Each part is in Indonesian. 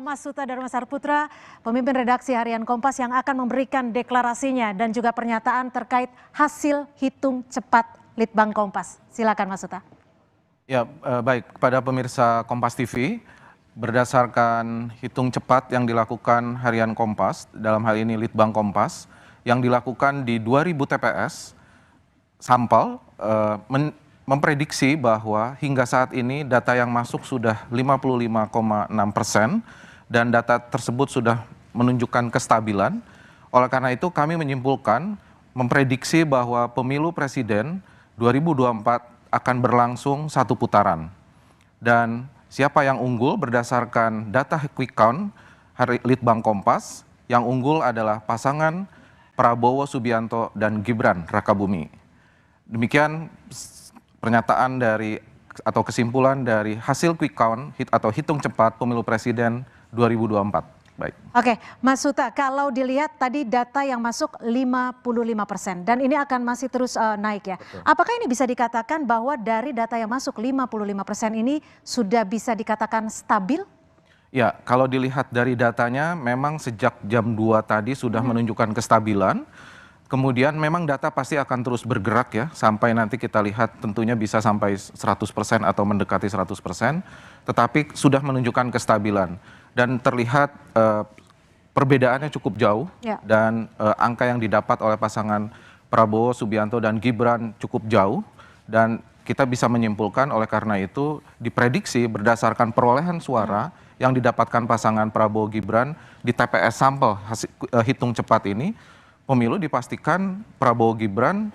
Mas Suta Dharma Sarputra, pemimpin redaksi Harian Kompas yang akan memberikan deklarasinya dan juga pernyataan terkait hasil hitung cepat Litbang Kompas. Silakan Mas Suta. Ya, baik, kepada pemirsa Kompas TV, berdasarkan hitung cepat yang dilakukan Harian Kompas, dalam hal ini Litbang Kompas, yang dilakukan di 2000 TPS, sampel memprediksi bahwa hingga saat ini data yang masuk sudah 55,6% dan data tersebut sudah menunjukkan kestabilan. Oleh karena itu kami menyimpulkan, memprediksi bahwa pemilu presiden 2024 akan berlangsung satu putaran. Dan siapa yang unggul berdasarkan data quick count Litbang Kompas, yang unggul adalah pasangan Prabowo Subianto dan Gibran Rakabuming. Demikian pernyataan dari atau kesimpulan dari hasil quick count atau hitung cepat pemilu presiden 2024. Baik. Oke, Mas Suta, kalau dilihat tadi data yang masuk 55% dan ini akan masih terus naik ya. Betul. Apakah ini bisa dikatakan bahwa dari data yang masuk 55% ini sudah bisa dikatakan stabil? Ya, kalau dilihat dari datanya memang sejak jam 2 tadi sudah menunjukkan kestabilan. Kemudian memang data pasti akan terus bergerak ya, sampai nanti kita lihat tentunya bisa sampai 100% atau mendekati 100%, tetapi sudah menunjukkan kestabilan. Dan terlihat perbedaannya cukup jauh, Ya. dan angka yang didapat oleh pasangan Prabowo, Subianto, dan Gibran cukup jauh. Dan kita bisa menyimpulkan oleh karena itu diprediksi berdasarkan perolehan suara yang didapatkan pasangan Prabowo Gibran di TPS sampel hitung cepat ini, pemilu dipastikan Prabowo Gibran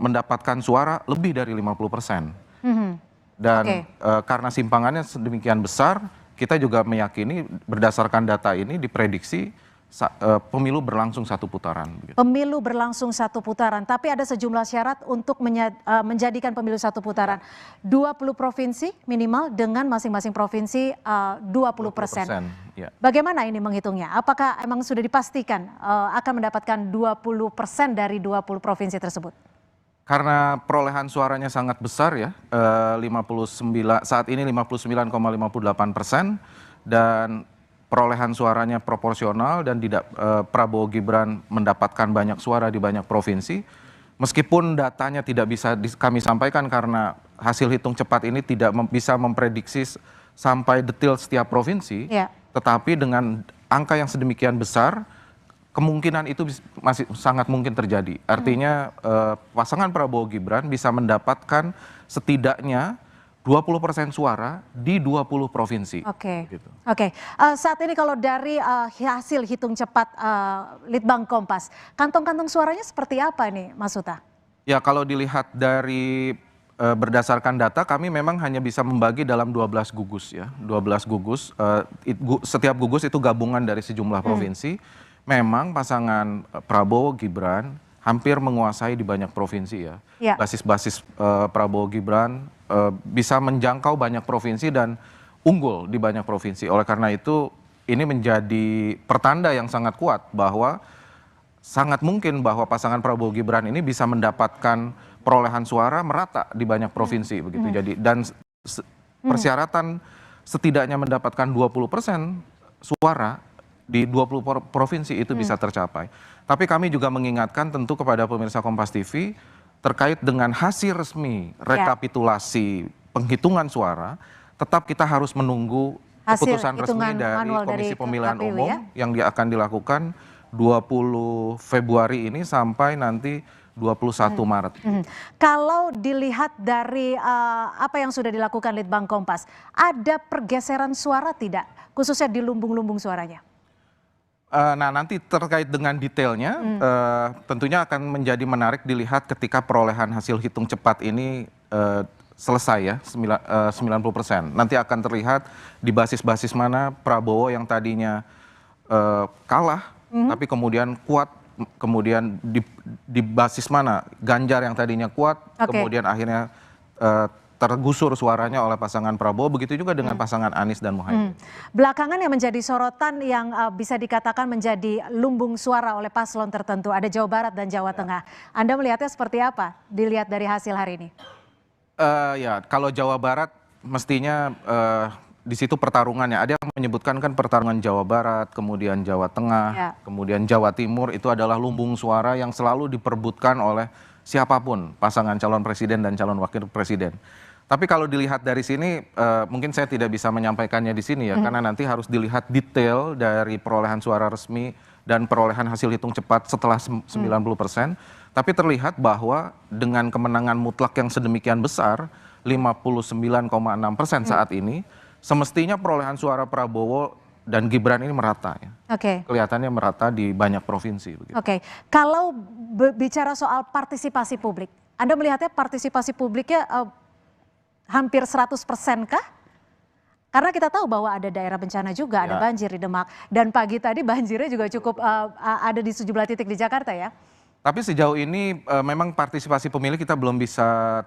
mendapatkan suara lebih dari 50%. Dan karena simpangannya sedemikian besar, kita juga meyakini berdasarkan data ini diprediksi pemilu berlangsung satu putaran. Pemilu berlangsung satu putaran, tapi ada sejumlah syarat untuk menjadikan pemilu satu putaran. 20 provinsi minimal dengan masing-masing provinsi 20%. Ya. Bagaimana ini menghitungnya? Apakah emang sudah dipastikan akan mendapatkan 20% dari 20 provinsi tersebut? Karena perolehan suaranya sangat besar ya, 59 saat ini 59,58%, dan perolehan suaranya proporsional dan tidak Prabowo Gibran mendapatkan banyak suara di banyak provinsi. Meskipun datanya tidak bisa kami sampaikan karena hasil hitung cepat ini tidak bisa memprediksi sampai detail setiap provinsi, tetapi dengan angka yang sedemikian besar, kemungkinan itu masih sangat mungkin terjadi. Artinya pasangan Prabowo Gibran bisa mendapatkan setidaknya 20% suara di 20 provinsi. Oke. Gitu. Oke. Saat ini kalau dari hasil hitung cepat Litbang Kompas, kantong-kantong suaranya seperti apa ini, Mas Suta? Ya, kalau dilihat dari berdasarkan data, kami memang hanya bisa membagi dalam 12 gugus ya. 12 gugus, setiap gugus itu gabungan dari sejumlah provinsi. Memang pasangan Prabowo Gibran hampir menguasai di banyak provinsi ya. Basis-basis Prabowo Gibran bisa menjangkau banyak provinsi dan unggul di banyak provinsi. Oleh karena itu ini menjadi pertanda yang sangat kuat bahwa sangat mungkin bahwa pasangan Prabowo Gibran ini bisa mendapatkan perolehan suara merata di banyak provinsi begitu. Jadi dan persyaratan setidaknya mendapatkan 20% suara di 20 provinsi itu bisa tercapai. Tapi kami juga mengingatkan tentu kepada pemirsa Kompas TV terkait dengan hasil resmi rekapitulasi penghitungan suara, tetap kita harus menunggu keputusan resmi dari Komisi Pemilihan Umum yang akan dilakukan 20 Februari ini sampai nanti 21 Maret. Kalau dilihat dari apa yang sudah dilakukan Litbang Kompas, ada pergeseran suara tidak, khususnya di lumbung-lumbung suaranya? Nah, nanti terkait dengan detailnya tentunya akan menjadi menarik dilihat ketika perolehan hasil hitung cepat ini selesai ya, 90%. Nanti akan terlihat di basis-basis mana Prabowo yang tadinya kalah tapi kemudian kuat, kemudian di basis mana Ganjar yang tadinya kuat, kemudian akhirnya tergusur suaranya oleh pasangan Prabowo, begitu juga dengan pasangan Anies dan Muhaimin. Belakangan yang menjadi sorotan yang bisa dikatakan menjadi lumbung suara oleh paslon tertentu, ada Jawa Barat dan Jawa Tengah. Anda melihatnya seperti apa dilihat dari hasil hari ini? Ya, kalau Jawa Barat mestinya di situ pertarungannya. Ada yang menyebutkan kan pertarungan Jawa Barat, kemudian Jawa Tengah, Ya. kemudian Jawa Timur itu adalah lumbung suara yang selalu diperebutkan oleh siapapun pasangan calon presiden dan calon wakil presiden. Tapi kalau dilihat dari sini, mungkin saya tidak bisa menyampaikannya di sini ya, karena nanti harus dilihat detail dari perolehan suara resmi dan perolehan hasil hitung cepat setelah 90%. Tapi terlihat bahwa dengan kemenangan mutlak yang sedemikian besar, 59,6% saat ini, semestinya perolehan suara Prabowo dan Gibran ini merata ya. Oke. Kelihatannya merata di banyak provinsi. Begitu. Oke, kalau bicara soal partisipasi publik, Anda melihatnya partisipasi publiknya hampir 100% kah? Karena kita tahu bahwa ada daerah bencana juga, ada Ya. banjir di Demak. Dan pagi tadi banjirnya juga cukup ada di sejumlah titik di Jakarta ya. Tapi sejauh ini memang partisipasi pemilih kita belum bisa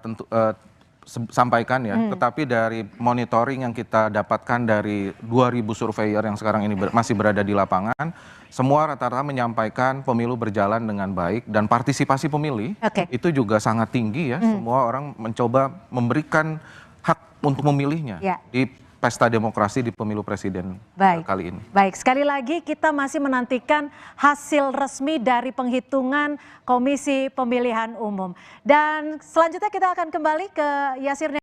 sampaikan ya. Tetapi dari monitoring yang kita dapatkan dari 2.000 surveyor yang sekarang ini masih berada di lapangan, semua rata-rata menyampaikan pemilu berjalan dengan baik dan partisipasi pemilih itu juga sangat tinggi ya. Semua orang mencoba memberikan hak untuk memilihnya di pesta demokrasi di pemilu presiden kali ini. Baik, sekali lagi kita masih menantikan hasil resmi dari penghitungan Komisi Pemilihan Umum. Dan selanjutnya kita akan kembali ke Yasir.